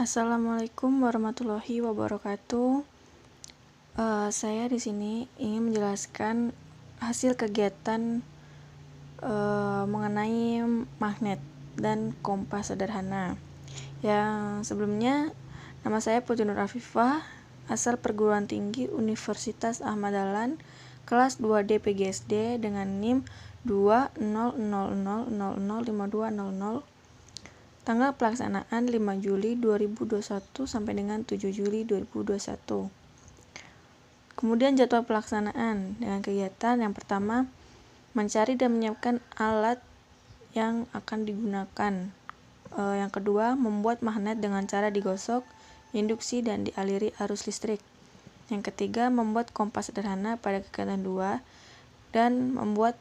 Assalamualaikum warahmatullahi wabarakatuh. Saya di sini ingin menjelaskan hasil kegiatan mengenai magnet dan kompas sederhana. Yang sebelumnya, nama saya Putri Nur Afifah, asal perguruan tinggi Universitas Ahmad Dahlan, kelas 2D PGSD dengan NIM 20000005200. Tanggal pelaksanaan 5 Juli 2021 sampai dengan 7 Juli 2021. Kemudian jadwal pelaksanaan dengan kegiatan yang pertama, mencari dan menyiapkan alat yang akan digunakan. Yang kedua, membuat magnet dengan cara digosok, induksi, dan dialiri arus listrik. Yang ketiga, membuat kompas sederhana pada kegiatan 2 dan membuat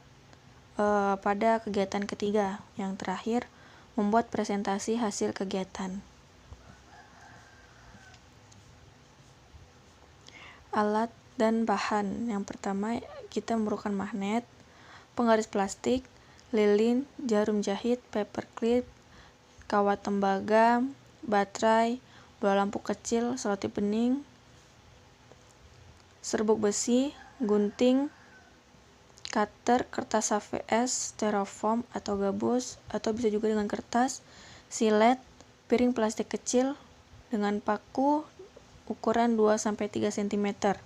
pada kegiatan ketiga. Yang terakhir, membuat presentasi hasil kegiatan. Alat dan bahan. Yang pertama, kita memerlukan magnet, penggaris plastik, lilin, jarum jahit, paperclip, kawat tembaga, baterai, bola lampu kecil, selotip bening, serbuk besi, gunting, cutter, kertas HVS, styrofoam atau gabus, atau bisa juga dengan kertas, silet, piring plastik kecil dengan paku ukuran 2-3 cm.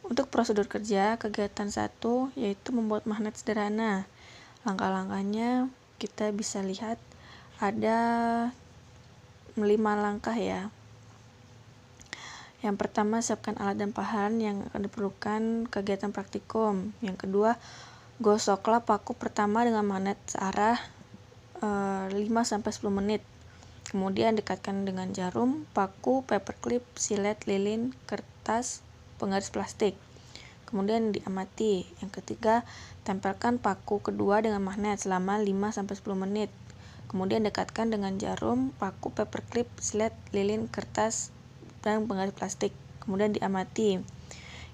Untuk prosedur kerja, kegiatan 1 yaitu membuat magnet sederhana. Langkah-langkahnya kita bisa lihat ada 5 langkah ya. Yang pertama, siapkan alat dan bahan yang akan diperlukan kegiatan praktikum. Yang kedua, gosoklah paku pertama dengan magnet searah 5-10 menit. Kemudian dekatkan dengan jarum, paku, paperclip, silet, lilin, kertas, penggaris plastik. Kemudian diamati. Yang ketiga, tempelkan paku kedua dengan magnet selama 5-10 menit. Kemudian dekatkan dengan jarum, paku, paperclip, silet, lilin, kertas, dan penggaris plastik. Kemudian diamati.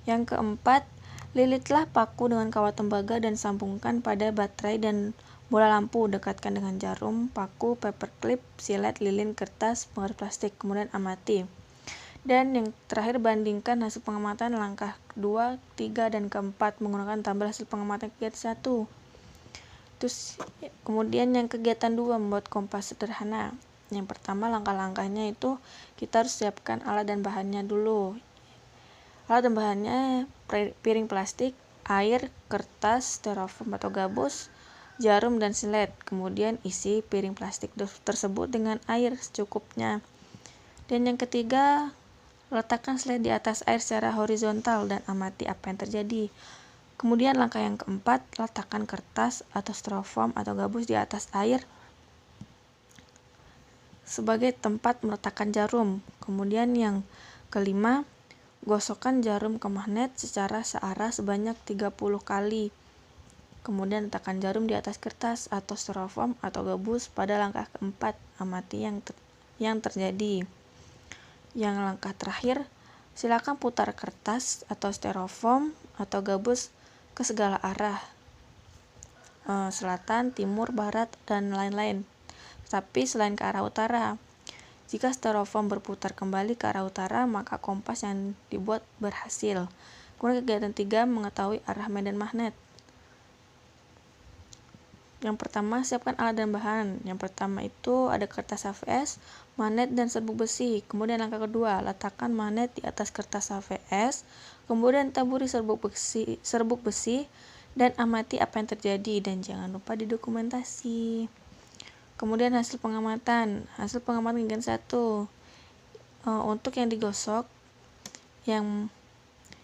Yang keempat, lilitlah paku dengan kawat tembaga dan sambungkan pada baterai dan bola lampu. Dekatkan dengan jarum, paku, paperclip, silet, lilin, kertas, penggaris plastik. Kemudian amati. Dan yang terakhir, bandingkan hasil pengamatan langkah 2, 3, dan keempat menggunakan tabel hasil pengamatan kegiatan 1. Terus kemudian yang kegiatan 2, membuat kompas sederhana. Yang pertama, langkah-langkahnya itu kita harus siapkan alat dan bahannya dulu. Alat dan bahannya piring plastik, air, kertas, styrofoam atau gabus, jarum, dan silet. Kemudian isi piring plastik tersebut dengan air secukupnya. Dan yang ketiga, letakkan silet di atas air secara horizontal dan amati apa yang terjadi. Kemudian langkah yang keempat, letakkan kertas atau styrofoam atau gabus di atas air sebagai tempat meletakkan jarum. Kemudian yang kelima, gosokkan jarum ke magnet secara searah sebanyak 30 kali. Kemudian letakkan jarum di atas kertas atau styrofoam atau gabus pada langkah keempat. Amati yang terjadi. Yang langkah terakhir, silakan putar kertas atau styrofoam atau gabus ke segala arah, selatan, timur, barat, dan lain-lain. Tapi selain ke arah utara. Jika styrofoam berputar kembali ke arah utara, maka kompas yang dibuat berhasil. Kemudian kegiatan 3, mengetahui arah medan magnet. Yang pertama, siapkan alat dan bahan. Yang pertama itu ada kertas HVS, magnet, dan serbuk besi. Kemudian langkah kedua, letakkan magnet di atas kertas HVS, kemudian taburi serbuk besi, dan amati apa yang terjadi, dan jangan lupa didokumentasi. Kemudian hasil pengamatan kegiatan 1. Untuk yang digosok, yang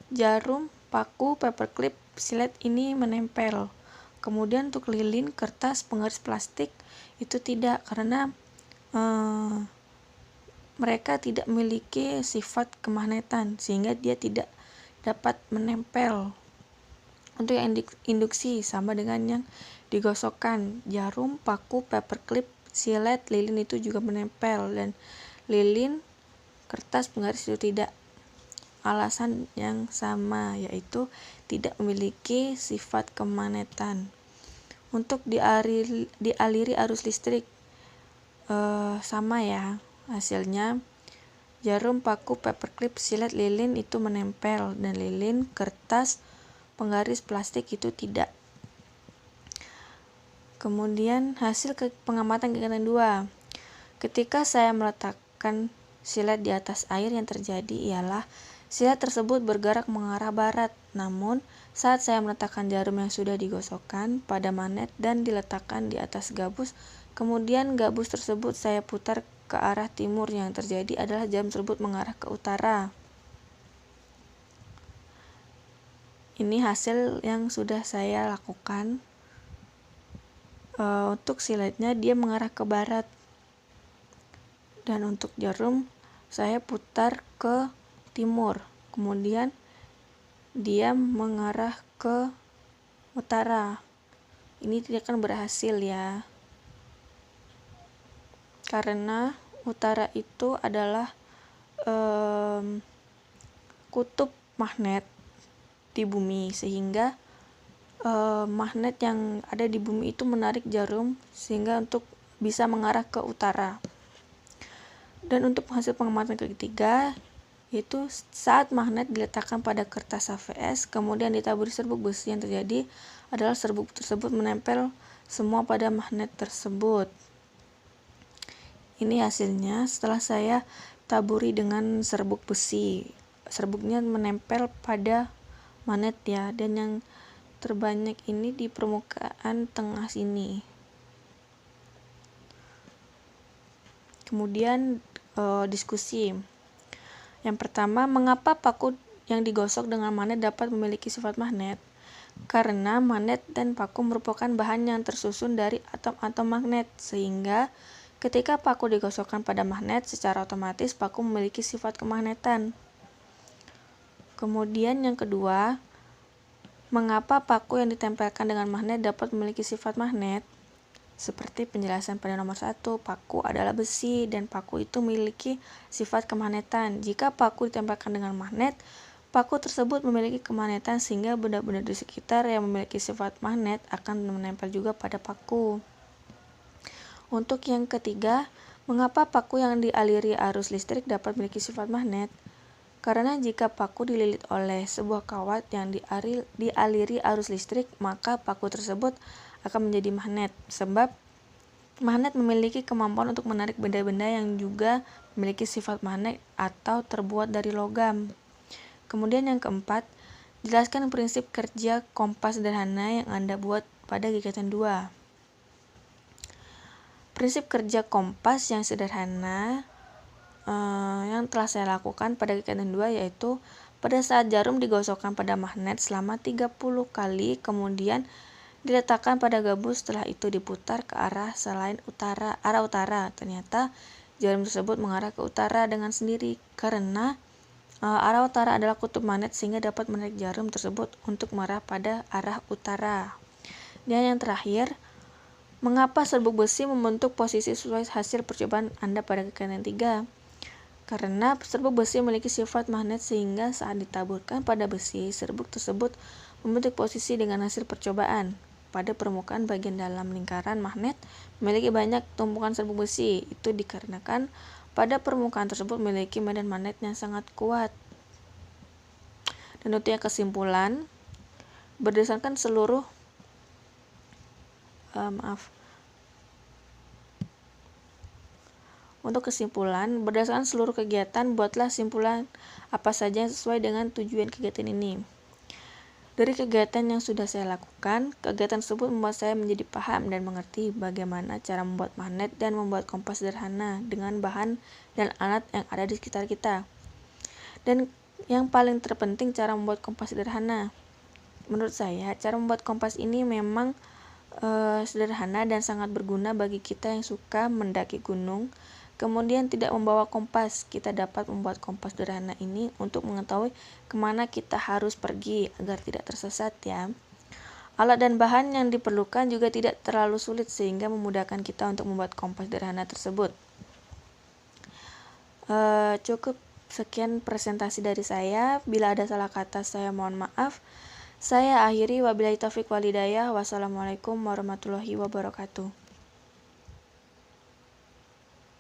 jarum, paku, paperclip, silet ini menempel. Kemudian untuk lilin, kertas, penggaris plastik itu tidak, karena mereka tidak memiliki sifat kemagnetan sehingga dia tidak dapat menempel. Untuk yang induksi sama dengan yang digosokkan, jarum, paku, paperclip, silet, lilin itu juga menempel, dan lilin, kertas, penggaris itu tidak. Alasan yang sama, yaitu tidak memiliki sifat kemagnetan. Untuk dialiri arus listrik sama ya, Hasilnya jarum, paku, paperclip, silet, lilin itu menempel, dan lilin, kertas, penggaris, plastik itu tidak. Kemudian hasil pengamatan kegiatan 2. Ketika saya meletakkan silet di atas air, yang terjadi ialah silet tersebut bergerak mengarah barat. Namun, saat saya meletakkan jarum yang sudah digosokkan pada magnet dan diletakkan di atas gabus, kemudian gabus tersebut saya putar ke arah timur, yang terjadi adalah jarum tersebut mengarah ke utara. Ini hasil yang sudah saya lakukan. Untuk siletnya dia mengarah ke barat, dan untuk jarum saya putar ke timur, kemudian dia mengarah ke utara. Ini tidak akan berhasil ya, karena utara itu adalah kutub magnet di bumi, sehingga magnet yang ada di bumi itu menarik jarum sehingga untuk bisa mengarah ke utara. Dan untuk hasil pengamatan ketiga, yaitu saat magnet diletakkan pada kertas HVS kemudian ditaburi serbuk besi, yang terjadi adalah serbuk tersebut menempel semua pada magnet tersebut. Ini hasilnya setelah saya taburi dengan serbuk besi. Serbuknya menempel pada magnet ya, dan yang terbanyak ini di permukaan tengah sini. Kemudian diskusi. Yang pertama, mengapa paku yang digosok dengan magnet dapat memiliki sifat magnet? Karena magnet dan paku merupakan bahan yang tersusun dari atom-atom magnet, sehingga ketika paku digosokkan pada magnet, secara otomatis paku memiliki sifat kemagnetan. Kemudian yang kedua, mengapa paku yang ditempelkan dengan magnet dapat memiliki sifat magnet? Seperti penjelasan pada nomor 1, paku adalah besi dan paku itu memiliki sifat kemagnetan. Jika paku ditempelkan dengan magnet, paku tersebut memiliki kemagnetan sehingga benda-benda di sekitar yang memiliki sifat magnet akan menempel juga pada paku. Untuk yang ketiga, mengapa paku yang dialiri arus listrik dapat memiliki sifat magnet? Karena jika paku dililit oleh sebuah kawat yang dialiri arus listrik, maka paku tersebut akan menjadi magnet, sebab magnet memiliki kemampuan untuk menarik benda-benda yang juga memiliki sifat magnet atau terbuat dari logam. Kemudian yang keempat, jelaskan prinsip kerja kompas sederhana yang Anda buat pada kegiatan 2. Prinsip kerja kompas yang sederhana yang telah saya lakukan pada kegiatan 2 yaitu pada saat jarum digosokkan pada magnet selama 30 kali, kemudian diletakkan pada gabus, setelah itu diputar ke arah selain arah utara. Ternyata jarum tersebut mengarah ke utara dengan sendiri karena arah utara adalah kutub magnet, sehingga dapat menarik jarum tersebut untuk mengarah pada arah utara. Dan yang terakhir, mengapa serbuk besi membentuk posisi sesuai hasil percobaan Anda pada kegiatan 3? Karena serbuk besi memiliki sifat magnet, sehingga saat ditaburkan pada besi, serbuk tersebut membentuk posisi dengan hasil percobaan. Pada permukaan bagian dalam lingkaran magnet memiliki banyak tumpukan serbuk besi. Itu dikarenakan pada permukaan tersebut memiliki medan magnet yang sangat kuat. Dan untuk yang kesimpulan, berdasarkan seluruh Untuk kesimpulan, berdasarkan seluruh kegiatan, buatlah simpulan apa saja yang sesuai dengan tujuan kegiatan ini. Dari kegiatan yang sudah saya lakukan, kegiatan tersebut membuat saya menjadi paham dan mengerti bagaimana cara membuat magnet dan membuat kompas sederhana dengan bahan dan alat yang ada di sekitar kita. Dan yang paling terpenting, cara membuat kompas sederhana. Menurut saya, cara membuat kompas ini memang sederhana dan sangat berguna bagi kita yang suka mendaki gunung, kemudian tidak membawa kompas. Kita dapat membuat kompas sederhana ini untuk mengetahui kemana kita harus pergi agar tidak tersesat ya. Alat dan bahan yang diperlukan juga tidak terlalu sulit, sehingga memudahkan kita untuk membuat kompas sederhana tersebut. Cukup sekian presentasi dari saya. Bila ada salah kata, saya mohon maaf. Saya akhiri, wabillahi taufiq walhidayah. Wassalamualaikum warahmatullahi wabarakatuh.